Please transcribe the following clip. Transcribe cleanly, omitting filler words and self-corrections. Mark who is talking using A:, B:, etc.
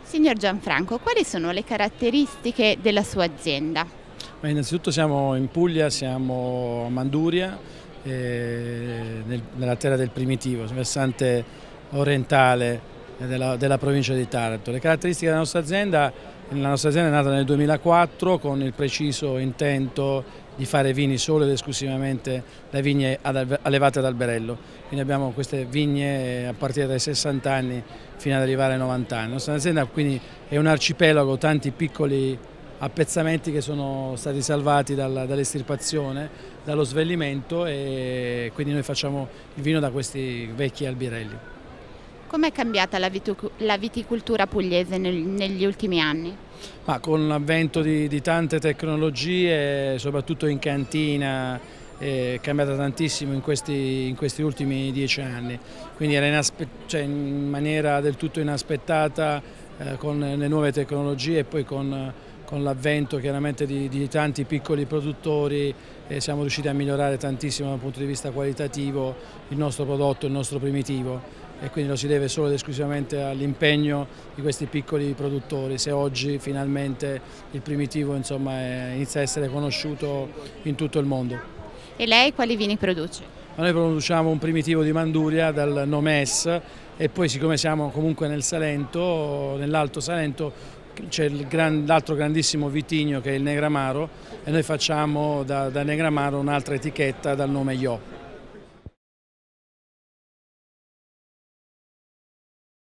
A: Signor Gianfranco, quali sono le caratteristiche della sua azienda?
B: Ma innanzitutto siamo in Puglia, siamo a Manduria, nella terra del Primitivo, sul versante orientale della provincia di Taranto. Le caratteristiche della nostra azienda: la nostra azienda è nata nel 2004 con il preciso intento di fare vini solo ed esclusivamente da vigne allevate ad alberello. Quindi abbiamo queste vigne a partire dai 60 anni fino ad arrivare ai 90 anni. La nostra azienda quindi è un arcipelago, tanti piccoli appezzamenti che sono stati salvati dall'estirpazione, dallo svellimento, e quindi noi facciamo il vino da questi vecchi albirelli.
A: Com'è cambiata la viticoltura pugliese negli ultimi anni?
B: Ma con l'avvento di tante tecnologie, soprattutto in cantina, è cambiata tantissimo in questi ultimi 10 anni, quindi era in maniera del tutto inaspettata, con le nuove tecnologie e poi con l'avvento chiaramente di tanti piccoli produttori, siamo riusciti a migliorare tantissimo dal punto di vista qualitativo il nostro prodotto, il nostro Primitivo, e quindi lo si deve solo ed esclusivamente all'impegno di questi piccoli produttori. Se oggi finalmente il Primitivo, insomma, inizia a essere conosciuto in tutto il mondo.
A: E lei quali vini produce?
B: Ma noi produciamo un Primitivo di Manduria dal Nomes, e poi, siccome siamo comunque nel Salento, nell'Alto Salento, c'è l'altro grandissimo vitigno che è il Negramaro, e noi facciamo da Negramaro un'altra etichetta dal nome Io.